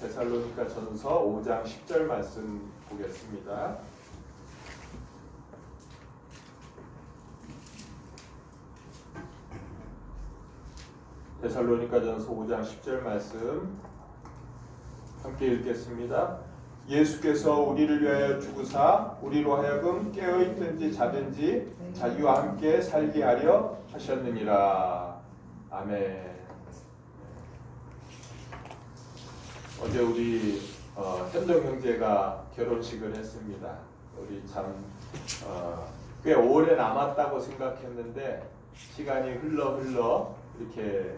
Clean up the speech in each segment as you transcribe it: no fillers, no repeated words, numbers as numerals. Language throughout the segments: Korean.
데살로니가 전서 5장 10절 말씀 보겠습니다. 데살로니가 전서 5장 10절 말씀 함께 읽겠습니다. 예수께서 우리를 위하여 죽으사 우리로 하여금 깨어있든지 자든지 자기와 함께 살게 하려 하셨느니라. 아멘. 어제 우리 현동 형제가 결혼식을 했습니다. 우리 참 꽤 오래 남았다고 생각했는데 시간이 흘러 이렇게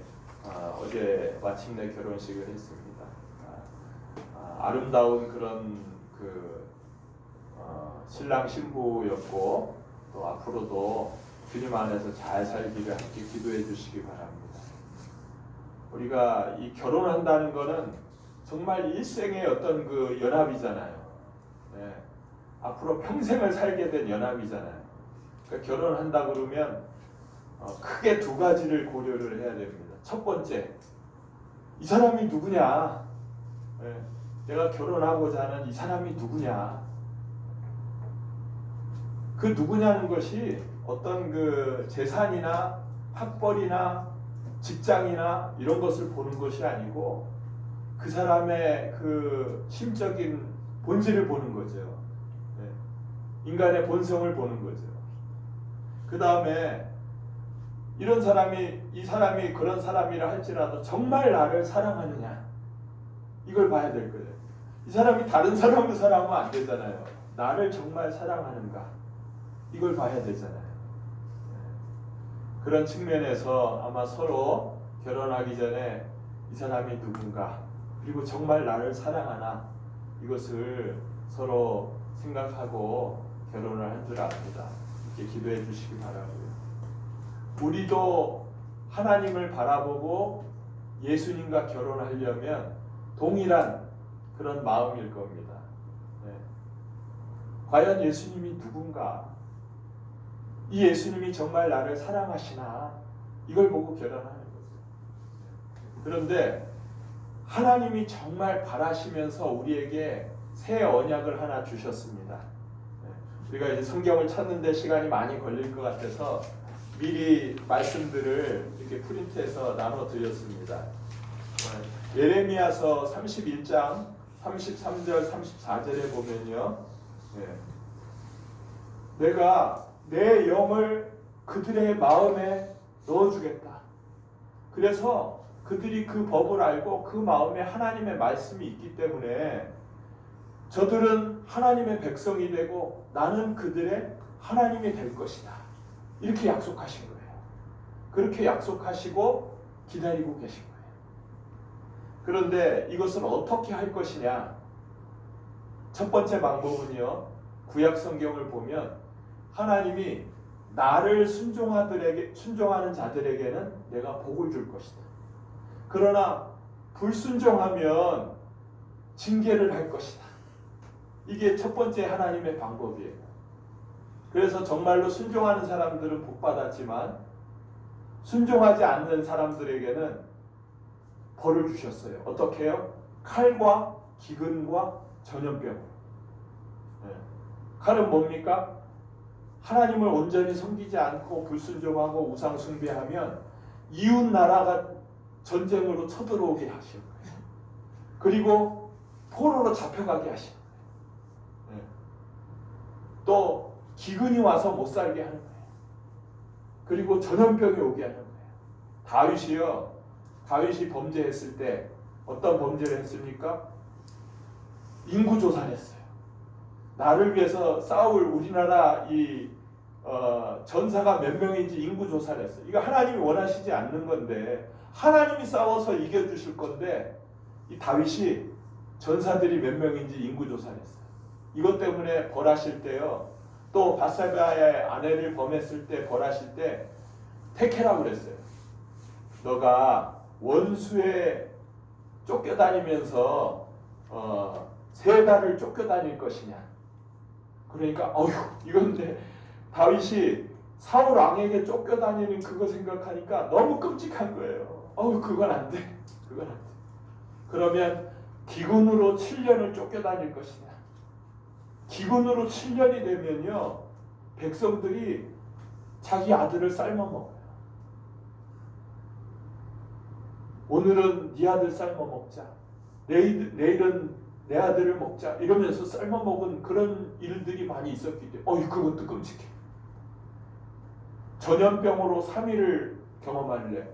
어제 마침내 결혼식을 했습니다. 아름다운 그런 신랑 신부였고 또 앞으로도 주님 안에서 잘 살기를 함께 기도해 주시기 바랍니다. 우리가 이 결혼한다는 거는 정말 일생의 어떤 그 연합이잖아요. 네. 앞으로 평생을 살게 된 연합이잖아요. 그러니까 결혼한다 그러면 크게 두 가지를 고려를 해야 됩니다. 첫 번째, 이 사람이 누구냐? 네. 내가 결혼하고자 하는 이 사람이 누구냐? 그 누구냐는 것이 어떤 그 재산이나 학벌이나 직장이나 이런 것을 보는 것이 아니고 그 사람의 그 심적인 본질을 보는 거죠. 네. 인간의 본성을 보는 거죠. 그 다음에 이 사람이 그런 사람이라 할지라도 정말 나를 사랑하느냐? 이걸 봐야 될 거예요. 이 사람이 다른 사람을 사랑하면 안 되잖아요. 나를 정말 사랑하는가? 이걸 봐야 되잖아요. 그런 측면에서 아마 서로 결혼하기 전에 이 사람이 누군가, 그리고 정말 나를 사랑하나, 이것을 서로 생각하고 결혼을 한 줄 압니다. 이렇게 기도해 주시기 바라고요. 우리도 하나님을 바라보고 예수님과 결혼하려면 동일한 그런 마음일 겁니다. 네. 과연 예수님이 누군가? 이 예수님이 정말 나를 사랑하시나? 이걸 보고 결혼하는 거죠. 그런데 하나님이 정말 바라시면서 우리에게 새 언약을 하나 주셨습니다. 우리가 이제 성경을 찾는데 시간이 많이 걸릴 것 같아서 미리 말씀들을 이렇게 프린트해서 나눠 드렸습니다. 예레미야서 31장 33절 34절에 보면요, 내가 내 영을 그들의 마음에 넣어주겠다. 그래서 그들이 그 법을 알고 그 마음에 하나님의 말씀이 있기 때문에 저들은 하나님의 백성이 되고 나는 그들의 하나님이 될 것이다. 이렇게 약속하신 거예요. 그렇게 약속하시고 기다리고 계신 거예요. 그런데 이것을 어떻게 할 것이냐? 첫 번째 방법은요, 구약 성경을 보면 하나님이 나를 순종하는 자들에게는 내가 복을 줄 것이다. 그러나 불순종하면 징계를 할 것이다. 이게 첫 번째 하나님의 방법이에요. 그래서 정말로 순종하는 사람들은 복받았지만 순종하지 않는 사람들에게는 벌을 주셨어요. 어떻게 해요? 칼과 기근과 전염병. 칼은 뭡니까? 하나님을 온전히 섬기지 않고 불순종하고 우상 숭배하면 이웃 나라가 전쟁으로 쳐들어오게 하시는 거예요. 그리고 포로로 잡혀가게 하시는 거예요. 또 기근이 와서 못 살게 하는 거예요. 그리고 전염병이 오게 하는 거예요. 다윗이 범죄했을 때 어떤 범죄를 했습니까? 인구조사를 했어요. 나를 위해서 싸울 우리나라 전사가 몇 명인지 인구조사를 했어요. 이거 하나님이 원하시지 않는 건데, 하나님이 싸워서 이겨주실 건데, 이 다윗이 전사들이 몇 명인지 인구조사를 했어요. 이것 때문에 벌하실 때요, 또 밧세바의 아내를 범했을 때 벌하실 때 택해라고 그랬어요. 너가 원수에 쫓겨다니면서 3달을 쫓겨다닐 것이냐. 그러니까 이건데 다윗이 사울 왕에게 쫓겨다니는 그거 생각하니까 너무 끔찍한 거예요. 그건 안 돼. 그러면 기근으로 7년을 쫓겨다닐 것이냐. 기근으로 7년이 되면요, 백성들이 자기 아들을 삶아 먹어요. 오늘은 네 아들 삶아 먹자. 내일은 내 아들을 먹자. 이러면서 삶아 먹은 그런 일들이 많이 있었기 때문에 그것도 끔찍해. 전염병으로 3일을 경험할래.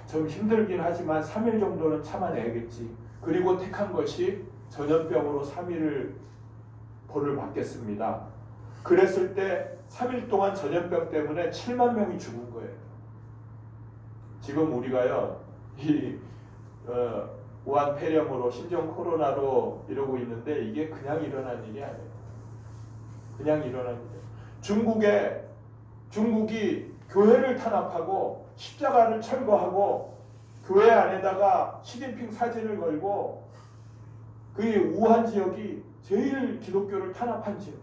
좀 힘들긴 하지만 3일 정도는 참아내야겠지. 그리고 택한 것이 전염병으로 3일을 벌을 받겠습니다. 그랬을 때 3일 동안 전염병 때문에 7만 명이 죽은 거예요. 지금 우리가요, 우한 폐렴으로 신종 코로나로 이러고 있는데 이게 그냥 일어난 일이 아니에요. 그냥 일어난 일이에요. 중국이 교회를 탄압하고 십자가를 철거하고 교회 안에다가 시진핑 사진을 걸고 그 우한 지역이 제일 기독교를 탄압한 지역이에요.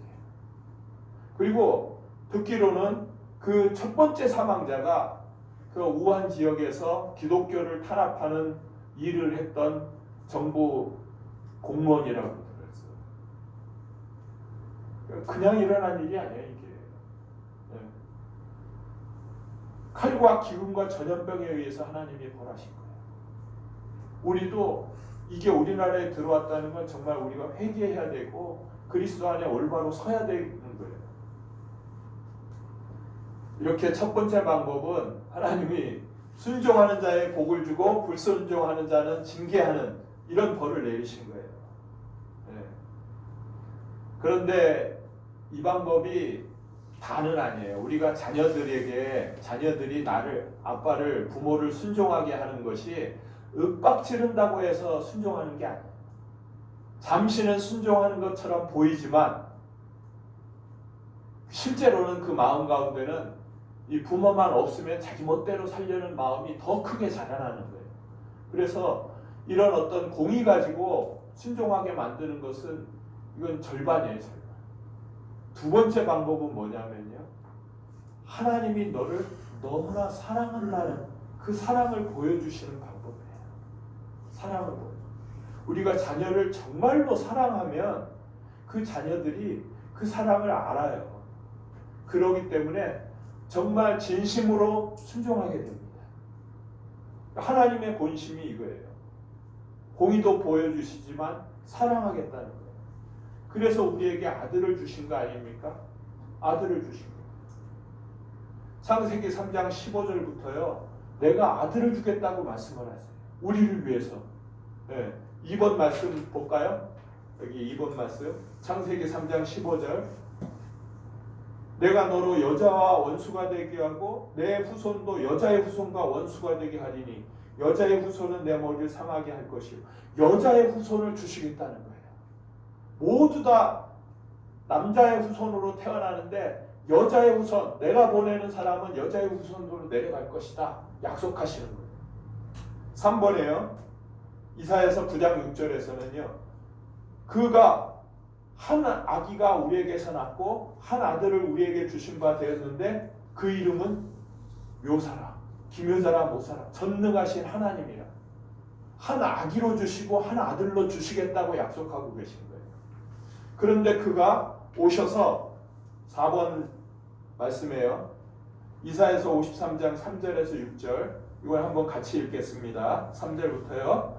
그리고 듣기로는 그 첫 번째 사망자가 그 우한 지역에서 기독교를 탄압하는 일을 했던 정부 공무원이라고 들었어요. 그냥 일어난 일이 아니에요, 이게. 칼과 기근과 전염병에 의해서 하나님이 벌하신 거예요. 우리도 이게 우리나라에 들어왔다는 건 정말 우리가 회개해야 되고 그리스도 안에 올바로 서야 되는 거예요. 이렇게 첫 번째 방법은 하나님이 순종하는 자에 복을 주고 불순종하는 자는 징계하는 이런 벌을 내리신 거예요. 그런데 이 방법이 다는 아니에요. 우리가 자녀들이 아빠를, 부모를 순종하게 하는 것이 윽박지른다고 해서 순종하는 게 아니에요. 잠시는 순종하는 것처럼 보이지만 실제로는 그 마음 가운데는 이 부모만 없으면 자기 멋대로 살려는 마음이 더 크게 자라나는 거예요. 그래서 이런 어떤 공의 가지고 순종하게 만드는 것은 이건 절반이에요, 절반. 두 번째 방법은 뭐냐면요, 하나님이 너를 너무나 사랑한다는 그 사랑을 보여주시는 방법이에요. 사랑을 보여요. 우리가 자녀를 정말로 사랑하면 그 자녀들이 그 사랑을 알아요. 그러기 때문에 정말 진심으로 순종하게 됩니다. 하나님의 본심이 이거예요. 공의도 보여주시지만 사랑하겠다는 거예요. 그래서 우리에게 아들을 주신 거 아닙니까? 아들을 주신 거예요. 창세기 3장 15절부터요. 내가 아들을 주겠다고 말씀을 하세요. 우리를 위해서. 2번 말씀 볼까요? 여기 2번 말씀. 창세기 3장 15절. 내가 너로 여자와 원수가 되게 하고 내 후손도 여자의 후손과 원수가 되게 하리니 여자의 후손은 내 머리를 상하게 할 것이요. 여자의 후손을 주시겠다는 거예요. 모두 다 남자의 후손으로 태어나는데 여자의 후손, 내가 보내는 사람은 여자의 후손으로 내려갈 것이다. 약속하시는 거예요. 3번에요. 이사야서 9장 6절에서는요. 그가 한 아기가 우리에게서 낳고 한 아들을 우리에게 주신 바 되었는데 그 이름은 묘사라, 기묘자라, 모사라, 전능하신 하나님이라. 한 아기로 주시고 한 아들로 주시겠다고 약속하고 계신 거예요. 그런데 그가 오셔서 4번 말씀이에요. 이사야서 53장 3절에서 6절 이걸 한번 같이 읽겠습니다. 3절부터요.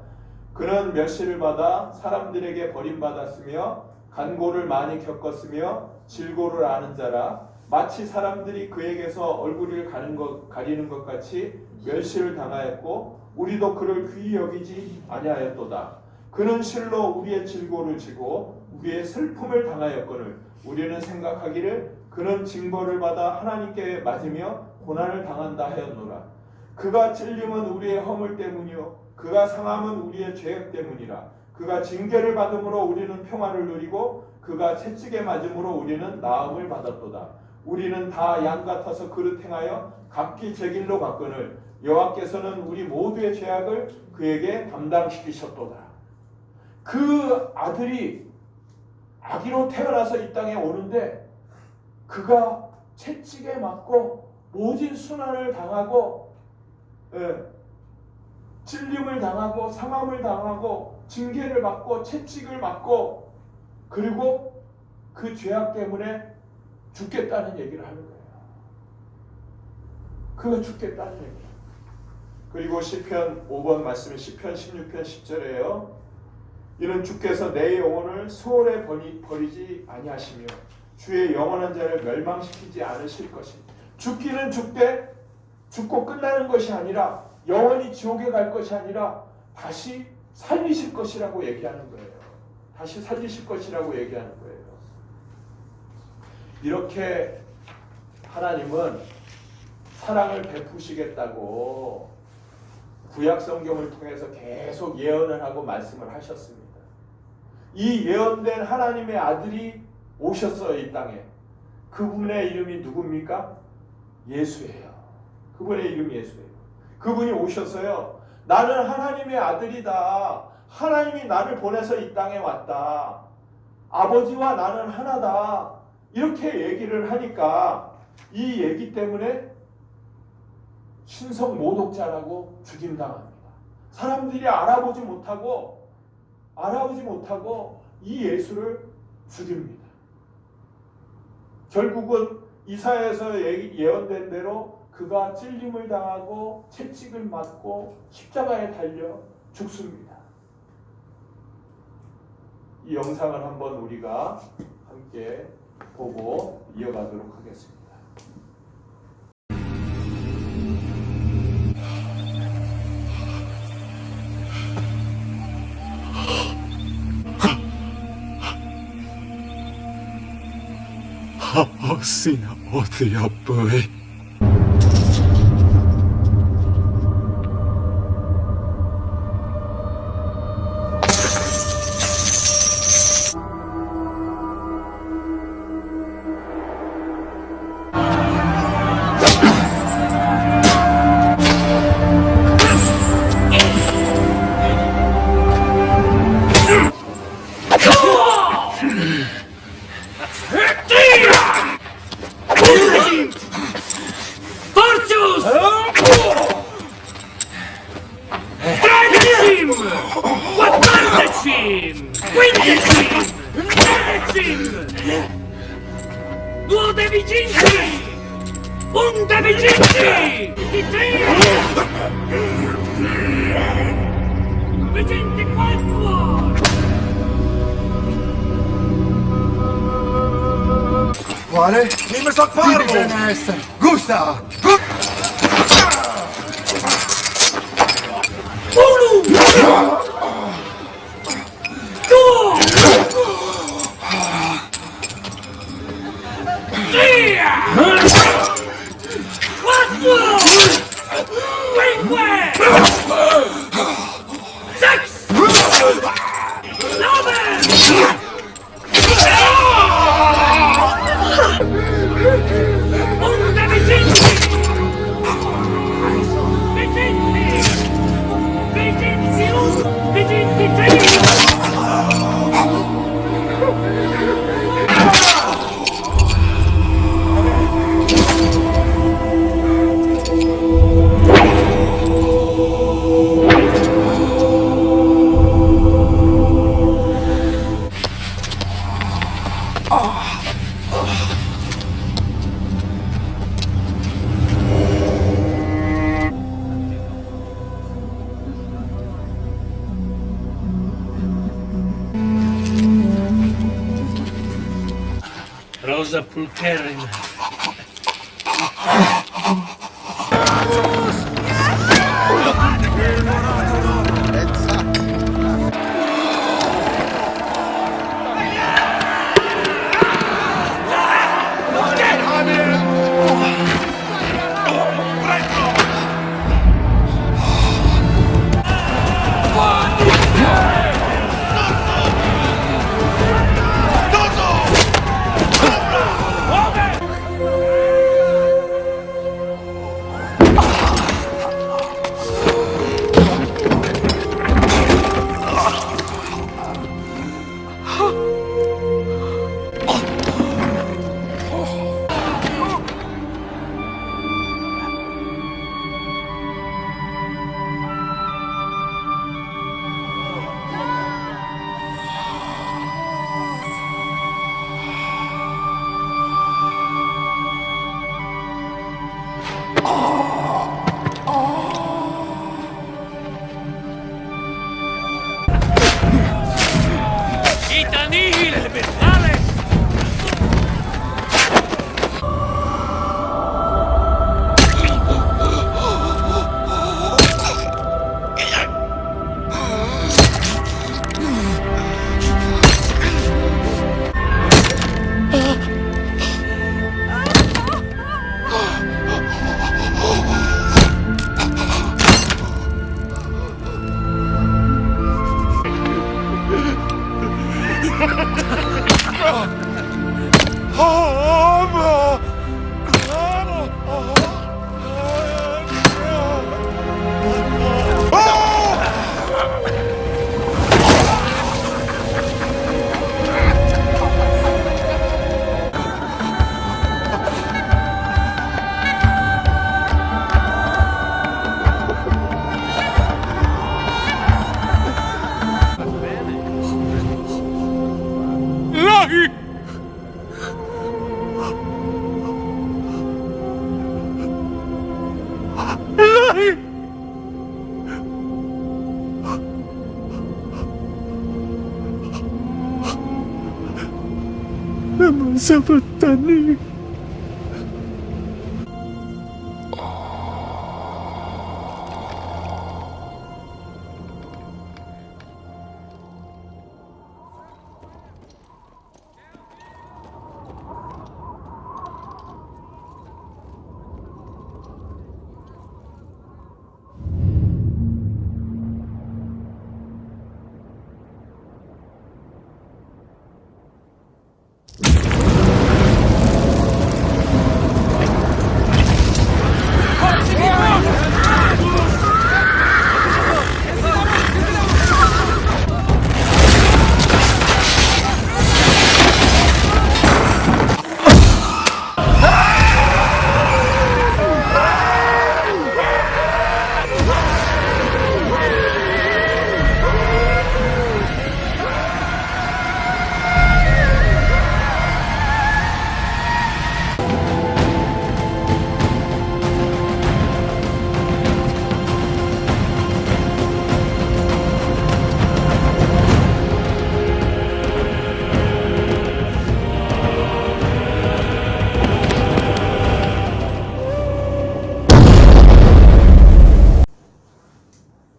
그는 멸시를 받아 사람들에게 버림받았으며 간고를 많이 겪었으며 질고를 아는 자라 마치 사람들이 그에게서 얼굴을 가리는 것 같이 멸시를 당하였고 우리도 그를 귀히 여기지 아니하였도다. 그는 실로 우리의 질고를 지고 우리의 슬픔을 당하였거늘 우리는 생각하기를 그는 징벌을 받아 하나님께 맞으며 고난을 당한다 하였노라. 그가 찔림은 우리의 허물 때문이요 그가 상함은 우리의 죄악 때문이라. 그가 징계를 받음으로 우리는 평화를 누리고 그가 채찍에 맞음으로 우리는 나음을 받았도다. 우리는 다 양 같아서 그릇 행하여 각기 제 길로 갔거늘 여호와께서는 우리 모두의 죄악을 그에게 담당시키셨도다. 그 아들이 아기로 태어나서 이 땅에 오는데 그가 채찍에 맞고 모진 순환을 당하고 찔림을 당하고 상함을 당하고 징계를 받고 채찍을 받고 그리고 그 죄악 때문에 죽겠다는 얘기를 하는 거예요. 그가 죽겠다는 얘기예요. 그리고 시편 5번 말씀은 시편 16편 10절에요. 이는 주께서 내 영혼을 수월에 버리지 아니하시며 주의 영원한 자를 멸망시키지 않으실 것입니다. 죽기는 죽되 죽고 끝나는 것이 아니라 영원히 지옥에 갈 것이 아니라 다시 살리실 것이라고 얘기하는 거예요. 다시 살리실 것이라고 얘기하는 거예요. 이렇게 하나님은 사랑을 베푸시겠다고 구약 성경을 통해서 계속 예언을 하고 말씀을 하셨습니다. 이 예언된 하나님의 아들이 오셨어요, 이 땅에. 그분의 이름이 누굽니까? 예수예요. 그분의 이름이 예수예요. 그분이 오셨어요. 나는 하나님의 아들이다. 하나님이 나를 보내서 이 땅에 왔다. 아버지와 나는 하나다. 이렇게 얘기를 하니까 이 얘기 때문에 신성 모독자라고 죽임당합니다. 사람들이 알아보지 못하고 이 예수를 죽입니다. 결국은 이사야에서 예언된 대로 그가 찔림을 당하고 채찍을 맞고 십자가에 달려 죽습니다. 이 영상을 한번 우리가 함께 보고 이어가도록 하겠습니다. Sina othia pui. Due deficienze! Un deficienze! Vicente 4! Quale? Dimmi sto farlo! Gusta! Uno! Due! Tre! Quattro! Cinque! Six! Nove! Un deficiente! Vicente 1! Vicente 3! Rosa Pulcherina. nihil elementales! 나만 잡았다니.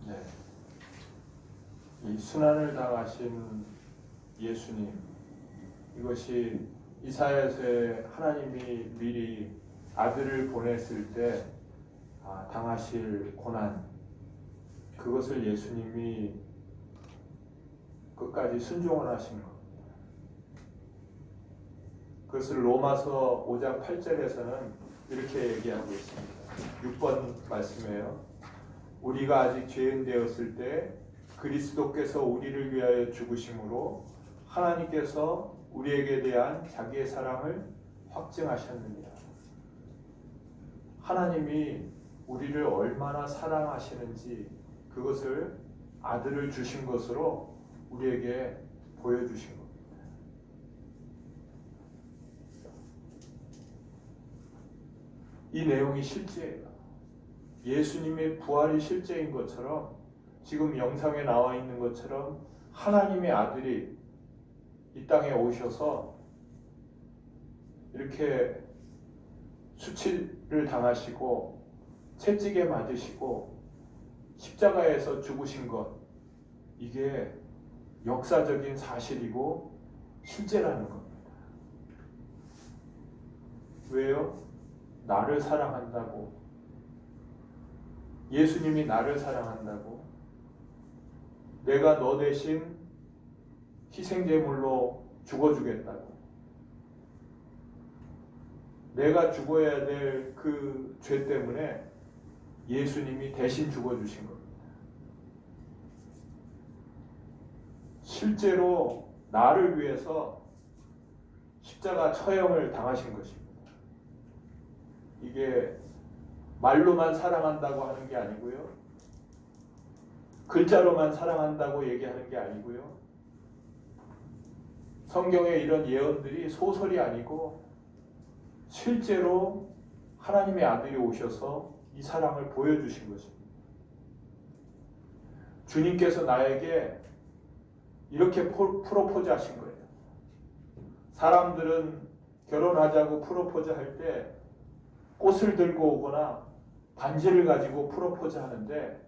네. 이 순환을 당하신 예수님, 이것이 이사야서에 하나님이 미리 아들을 보냈을 때 당하실 고난, 그것을 예수님이 끝까지 순종을 하신 것. 그것을 로마서 5장 8절에서는 이렇게 얘기하고 있습니다. 6번 말씀이에요. 우리가 아직 죄인 되었을 때 그리스도께서 우리를 위하여 죽으심으로 하나님께서 우리에게 대한 자기의 사랑을 확증하셨느니라. 하나님이 우리를 얼마나 사랑하시는지 그것을 아들을 주신 것으로 우리에게 보여주신 겁니다. 이 내용이 실제예요. 예수님의 부활이 실제인 것처럼 지금 영상에 나와 있는 것처럼 하나님의 아들이 이 땅에 오셔서 이렇게 수치를 당하시고 채찍에 맞으시고 십자가에서 죽으신 것, 이게 역사적인 사실이고 실제라는 겁니다. 왜요? 나를 사랑한다고, 예수님이 나를 사랑한다고, 내가 너 대신 희생제물로 죽어주겠다고, 내가 죽어야 될 그 죄 때문에 예수님이 대신 죽어주신 겁니다. 실제로 나를 위해서 십자가 처형을 당하신 것입니다. 이게 말로만 사랑한다고 하는 게 아니고요, 글자로만 사랑한다고 얘기하는 게 아니고요, 성경에 이런 예언들이 소설이 아니고 실제로 하나님의 아들이 오셔서 이 사랑을 보여주신 것입니다. 주님께서 나에게 이렇게 프로포즈 하신 거예요. 사람들은 결혼하자고 프로포즈 할 때 꽃을 들고 오거나 반지를 가지고 프로포즈 하는데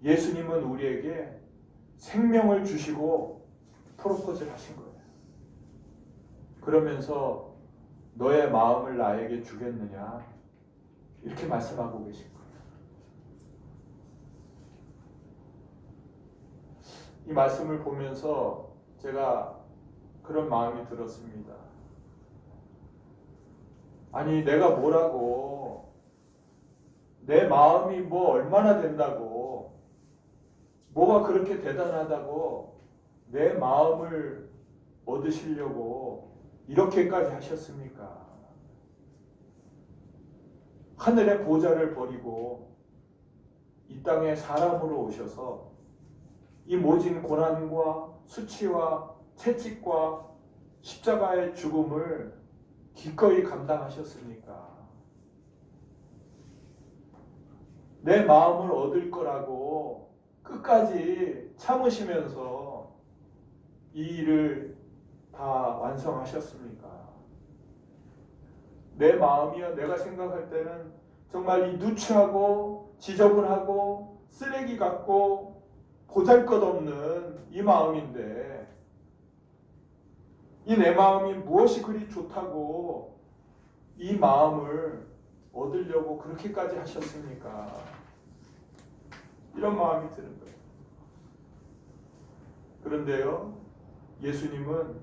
예수님은 우리에게 생명을 주시고 프로포즈를 하신 거예요. 그러면서 너의 마음을 나에게 주겠느냐 이렇게 말씀하고 계신 거예요. 이 말씀을 보면서 제가 그런 마음이 들었습니다. 아니 내가 뭐라고, 내 마음이 뭐 얼마나 된다고, 뭐가 그렇게 대단하다고 내 마음을 얻으시려고 이렇게까지 하셨습니까? 하늘의 보좌를 버리고 이 땅에 사람으로 오셔서 이 모진 고난과 수치와 채찍과 십자가의 죽음을 기꺼이 감당하셨습니까? 내 마음을 얻을 거라고 끝까지 참으시면서 이 일을 다 완성하셨습니까? 내 마음이요, 내가 생각할 때는 정말 이 누추하고 지저분하고 쓰레기 같고 보잘것없는 이 마음인데, 이 내 마음이 무엇이 그리 좋다고 이 마음을 얻으려고 그렇게까지 하셨습니까? 이런 마음이 드는 거예요. 그런데요, 예수님은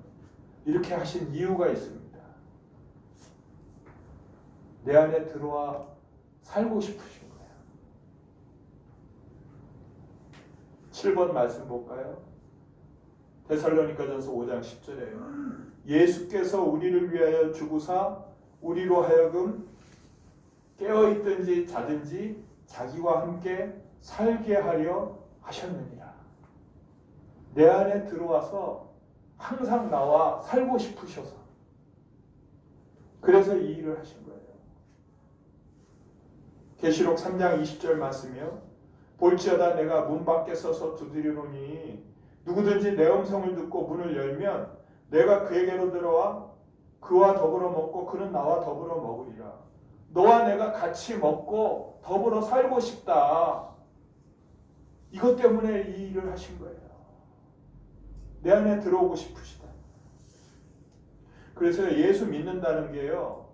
이렇게 하신 이유가 있습니다. 내 안에 들어와 살고 싶으신 거예요. 7번 말씀 볼까요? 데살로니가전서 5장 10절에요. 예수께서 우리를 위하여 죽으사 우리로 하여금 깨어있든지 자든지 자기와 함께 살게 하려 하셨느니라. 내 안에 들어와서 항상 나와 살고 싶으셔서 그래서 이 일을 하신 거예요. 계시록 3장 20절 말씀이요. 볼지어다 내가 문 밖에 서서 두드리노니 누구든지 내 음성을 듣고 문을 열면 내가 그에게로 들어와 그와 더불어 먹고 그는 나와 더불어 먹으리라. 너와 내가 같이 먹고 더불어 살고 싶다. 이것 때문에 이 일을 하신 거예요. 내 안에 들어오고 싶으시다. 그래서 예수 믿는다는 게요.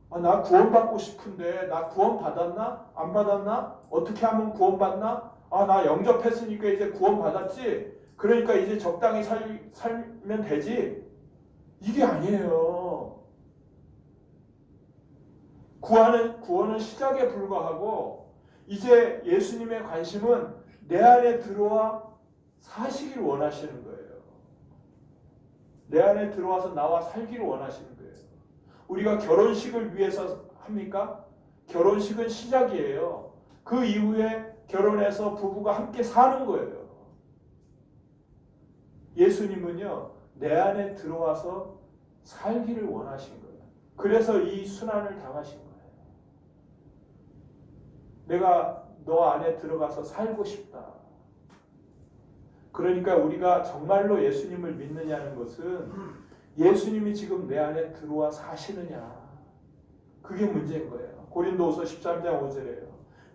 나 구원받고 싶은데 나 구원 받았나? 안 받았나? 어떻게 하면 구원받나? 나 영접했으니까 이제 구원받았지? 그러니까 이제 적당히 살면 되지? 이게 아니에요. 구원은 시작에 불과하고 이제 예수님의 관심은 내 안에 들어와 사시길 원하시는 거예요. 내 안에 들어와서 나와 살기를 원하시는 거예요. 우리가 결혼식을 위해서 합니까? 결혼식은 시작이에요. 그 이후에 결혼해서 부부가 함께 사는 거예요. 예수님은요, 내 안에 들어와서 살기를 원하신 거예요. 그래서 이 순환을 당하신 거예요. 내가 너 안에 들어가서 살고 싶다. 그러니까 우리가 정말로 예수님을 믿느냐는 것은 예수님이 지금 내 안에 들어와 사시느냐. 그게 문제인 거예요. 고린도후서 13장 5절이에요.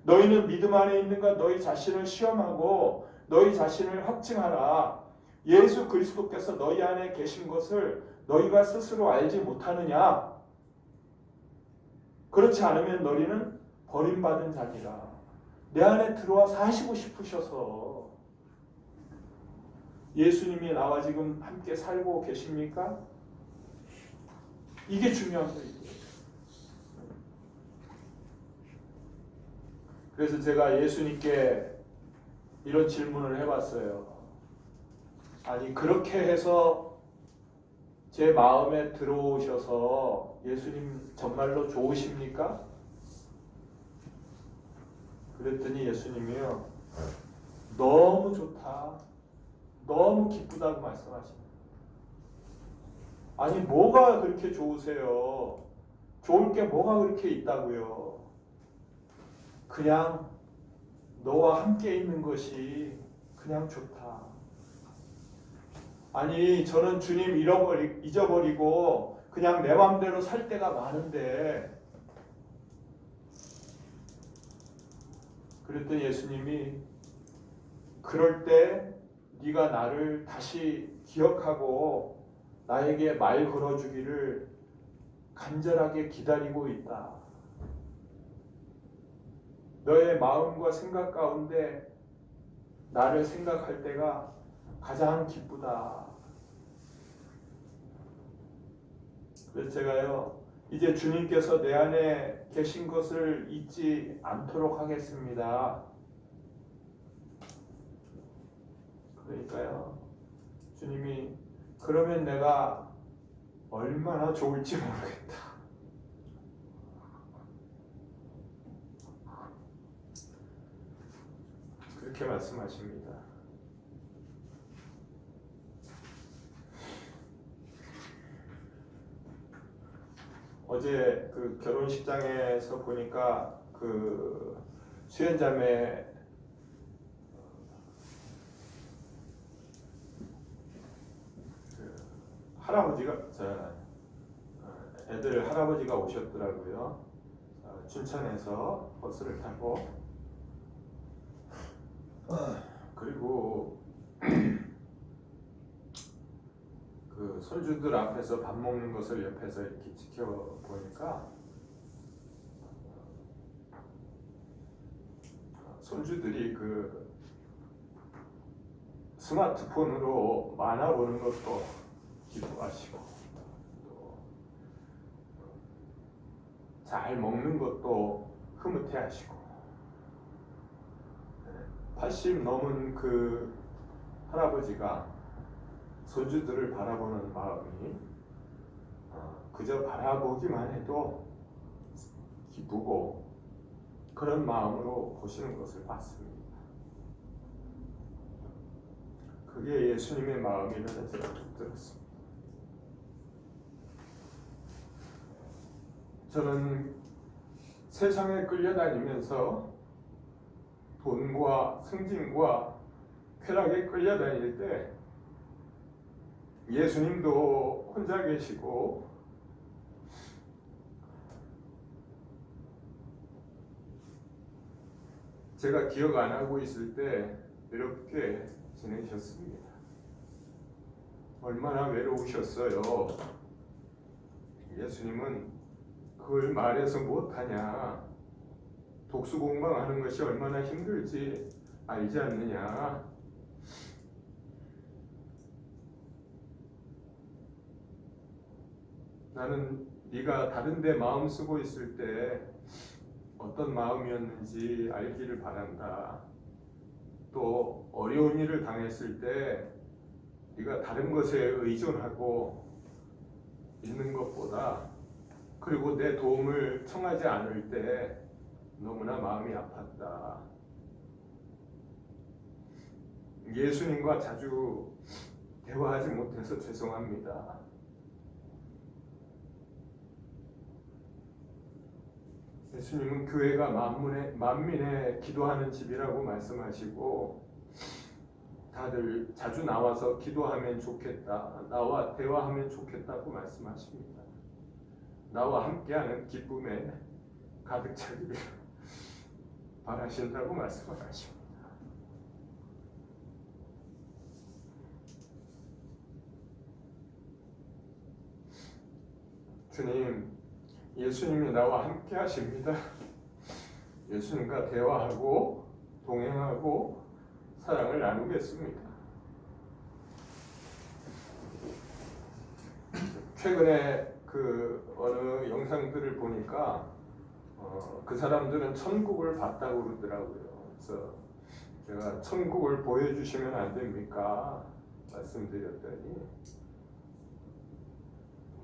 너희는 믿음 안에 있는가 너희 자신을 시험하고 너희 자신을 확증하라. 예수 그리스도께서 너희 안에 계신 것을 너희가 스스로 알지 못하느냐. 그렇지 않으면 너희는 버림받은 자니라. 내 안에 들어와 사시고 싶으셔서 예수님이 나와 지금 함께 살고 계십니까? 이게 중요한 거예요. 그래서 제가 예수님께 이런 질문을 해봤어요. 아니 그렇게 해서 제 마음에 들어오셔서 예수님 정말로 좋으십니까? 그랬더니 예수님이요. 너무 좋다. 너무 기쁘다고 말씀하십니다. 아니 뭐가 그렇게 좋으세요? 좋을 게 뭐가 그렇게 있다고요? 그냥 너와 함께 있는 것이 그냥 좋다. 아니 저는 주님 잊어버리고 그냥 내 맘대로 살 때가 많은데, 그랬더니 예수님이 그럴 때 네가 나를 다시 기억하고 나에게 말 걸어주기를 간절하게 기다리고 있다. 너의 마음과 생각 가운데 나를 생각할 때가 가장 기쁘다. 그래서 제가요, 이제 주님께서 내 안에 계신 것을 잊지 않도록 하겠습니다. 그러니까요, 주님이 그러면 내가 얼마나 좋을지 모르겠다. 그렇게 말씀하십니다. 어제 그 결혼식장에서 보니까 그 수연자매 그 할아버지가 애들 할아버지가 오셨더라고요. 춘천에서 버스를 타고. 그리고 그 손주들 앞에서 밥 먹는 것을 옆에서 이렇게 지켜보니까 손주들이 그 스마트폰으로 만화 보는 것도 기뻐하시고, 또 잘 먹는 것도 흐뭇해하시고, 80 넘은 그 할아버지가 손주들을 바라보는 마음이 그저 바라보기만 해도 기쁘고 그런 마음으로 보시는 것을 봤습니다. 그게 예수님의 마음이라는 생각이 들었습니다. 저는 세상에 끌려다니면서 돈과 승진과 쾌락에 끌려다닐 때 예수님도 혼자 계시고 제가 기억 안 하고 있을 때 이렇게 지내셨습니다. 얼마나 외로우셨어요. 예수님은 그걸 말해서 못하냐. 독수 공방하는 것이 얼마나 힘들지 알지 않느냐. 나는 네가 다른 데 마음 쓰고 있을 때 어떤 마음이었는지 알기를 바란다. 또 어려운 일을 당했을 때 네가 다른 것에 의존하고 있는 것보다, 그리고 내 도움을 청하지 않을 때 너무나 마음이 아팠다. 예수님과 자주 대화하지 못해서 죄송합니다. 예수님은 교회가 만민의 기도하는 집이라고 말씀하시고, 다들 자주 나와서 기도하면 좋겠다, 나와 대화하면 좋겠다고 말씀하십니다. 나와 함께하는 기쁨에 가득 차기를 바라신다고 말씀하십니다. 주님, 예수님이 나와 함께 하십니다. 예수님과 대화하고 동행하고 사랑을 나누겠습니다. 최근에 그 어느 영상들을 보니까 그 사람들은 천국을 봤다고 그러더라고요. 그래서 제가 천국을 보여주시면 안 됩니까? 말씀드렸더니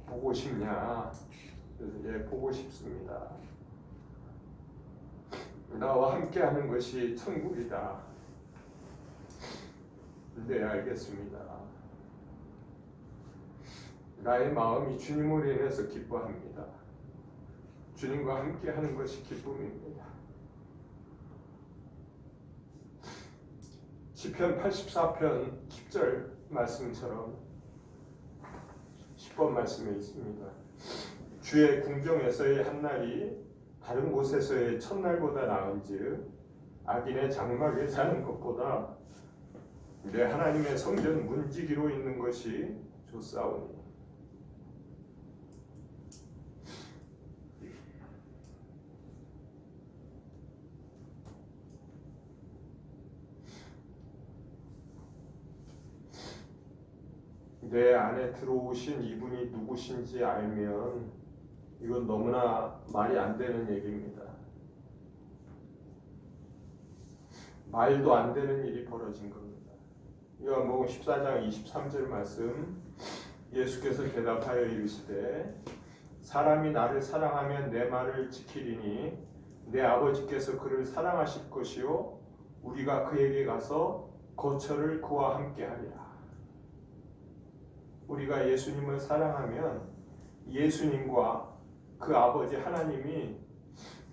보고 싶냐? 그래서 예, 보고 싶습니다. 나와 함께 하는 것이 천국이다. 네, 알겠습니다. 나의 마음이 주님으로 인해서 기뻐합니다. 주님과 함께 하는 것이 기쁨입니다. 시편 84편 10절 말씀처럼 10번 말씀에 있습니다. 주의 궁정에서의 한날이 다른 곳에서의 첫날보다 나은즉 악인의 장막에 사는 것보다 내 하나님의 성전 문지기로 있는 것이 좋사오니. 내 안에 들어오신 이분이 누구신지 알면 이건 너무나 말이 안 되는 얘기입니다. 말도 안 되는 일이 벌어진 겁니다. 요한복음 14장 23절 말씀, 예수께서 대답하여 이르시되 사람이 나를 사랑하면 내 말을 지키리니 내 아버지께서 그를 사랑하실 것이요 우리가 그에게 가서 거처를 그와 함께 하리라. 우리가 예수님을 사랑하면 예수님과 그 아버지 하나님이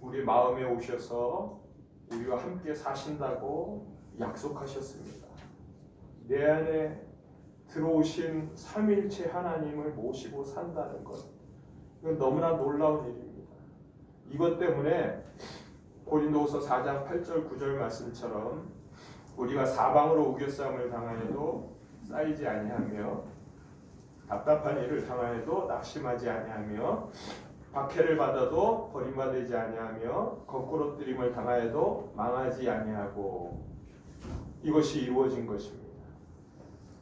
우리 마음에 오셔서 우리와 함께 사신다고 약속하셨습니다. 내 안에 들어오신 삼일체 하나님을 모시고 산다는 것, 이건 너무나 놀라운 일입니다. 이것 때문에 고린도후서 4장 8절 9절 말씀처럼 우리가 사방으로 우겨싸움을 당하여도 쌓이지 아니하며 답답한 일을 당하여도 낙심하지 아니하며 박해를 받아도 버림받지 아니하며 거꾸로뜨림을 당하여도 망하지 아니하고, 이것이 이루어진 것입니다.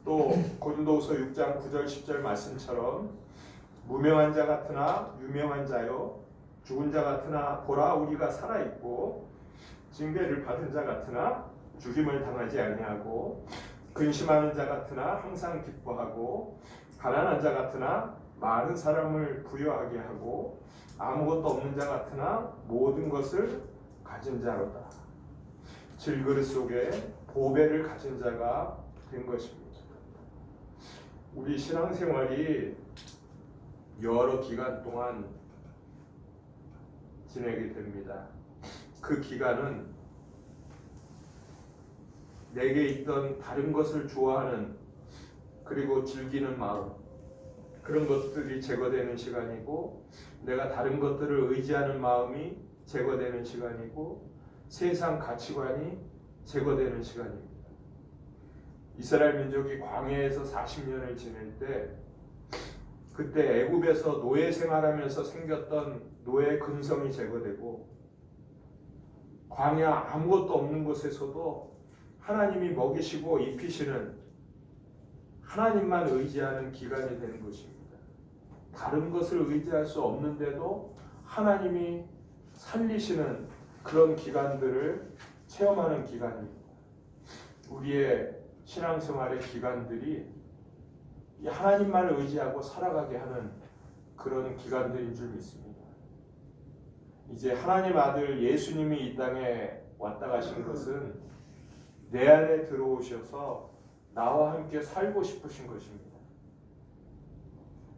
또 고린도후서 6장 9절 10절 말씀처럼 무명한 자 같으나 유명한 자요 죽은 자 같으나 보라 우리가 살아있고 징계를 받은 자 같으나 죽임을 당하지 아니하고 근심하는 자 같으나 항상 기뻐하고 가난한 자 같으나 많은 사람을 부유하게 하고 아무것도 없는 자 같으나 모든 것을 가진 자로다. 질그릇 속에 보배를 가진 자가 된 것입니다. 우리 신앙생활이 여러 기간 동안 지내게 됩니다. 그 기간은 내게 있던 다른 것을 좋아하는 그리고 즐기는 마음, 그런 것들이 제거되는 시간이고, 내가 다른 것들을 의지하는 마음이 제거되는 시간이고, 세상 가치관이 제거되는 시간입니다. 이스라엘 민족이 광야에서 40년을 지낼 때, 그때 애굽에서 노예 생활하면서 생겼던 노예 근성이 제거되고, 광야 아무것도 없는 곳에서도 하나님이 먹이시고 입히시는 하나님만 의지하는 기간이 되는 것입니다. 다른 것을 의지할 수 없는데도 하나님이 살리시는 그런 기간들을 체험하는 기간입니다. 우리의 신앙생활의 기간들이 이 하나님만을 의지하고 살아가게 하는 그런 기간들인 줄 믿습니다. 이제 하나님 아들 예수님이 이 땅에 왔다 가신 것은 내 안에 들어오셔서 나와 함께 살고 싶으신 것입니다.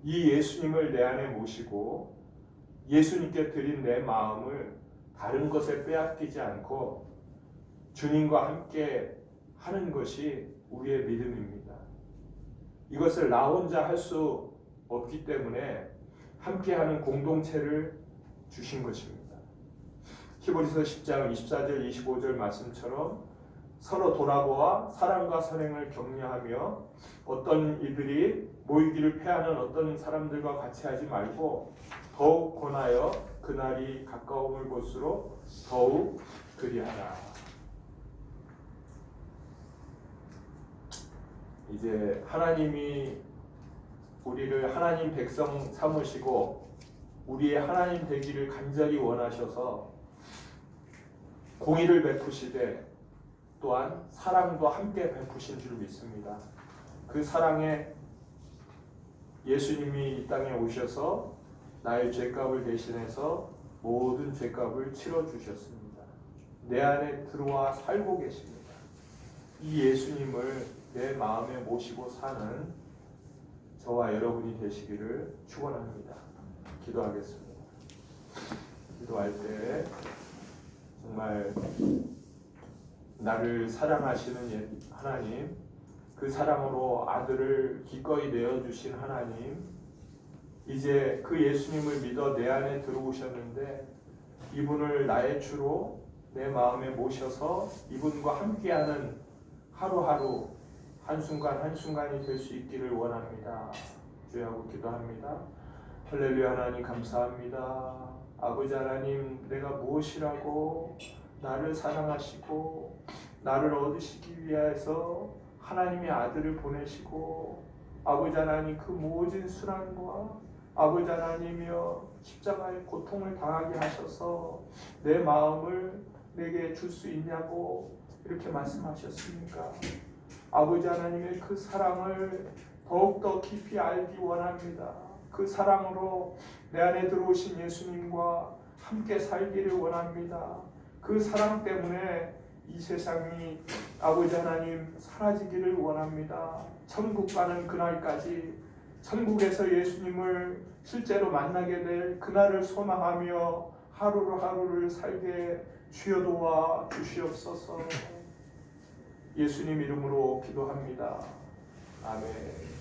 이 예수님을 내 안에 모시고 예수님께 드린 내 마음을 다른 것에 빼앗기지 않고 주님과 함께 하는 것이 우리의 믿음입니다. 이것을 나 혼자 할 수 없기 때문에 함께하는 공동체를 주신 것입니다. 히브리서 10장 24절 25절 말씀처럼 서로 돌아보아 사랑과 선행을 격려하며 어떤 이들이 모이기를 패하는 어떤 사람들과 같이 하지 말고 더욱 권하여 그날이 가까움을 볼수록 더욱 그리하라. 이제 하나님이 우리를 하나님 백성 삼으시고 우리의 하나님 되기를 간절히 원하셔서 공의를 베푸시되 또한 사랑도 함께 베푸신 줄 믿습니다. 그 사랑에 예수님이 이 땅에 오셔서 나의 죄값을 대신해서 모든 죄값을 치러주셨습니다. 내 안에 들어와 살고 계십니다. 이 예수님을 내 마음에 모시고 사는 저와 여러분이 되시기를 축원합니다. 기도하겠습니다. 기도할 때 정말 나를 사랑하시는 하나님, 그 사랑으로 아들을 기꺼이 내어주신 하나님, 이제 그 예수님을 믿어 내 안에 들어오셨는데 이분을 나의 주로 내 마음에 모셔서 이분과 함께하는 하루하루 한순간 한순간이 될 수 있기를 원합니다. 주여하고 기도합니다. 할렐루야. 하나님 감사합니다. 아버지 하나님, 내가 무엇이라고 나를 사랑하시고 나를 얻으시기 위해서 하나님의 아들을 보내시고 아버지 하나님 그 모든 순환과 아버지 하나님이여 십자가의 고통을 당하게 하셔서 내 마음을 내게 줄 수 있냐고 이렇게 말씀하셨습니까? 아버지 하나님의 그 사랑을 더욱더 깊이 알기 원합니다. 그 사랑으로 내 안에 들어오신 예수님과 함께 살기를 원합니다. 그 사랑 때문에 이 세상이 아버지 하나님 사라지기를 원합니다. 천국 가는 그날까지 천국에서 예수님을 실제로 만나게 될 그날을 소망하며 하루를 살게 주여 도와 주시옵소서. 예수님 이름으로 기도합니다. 아멘.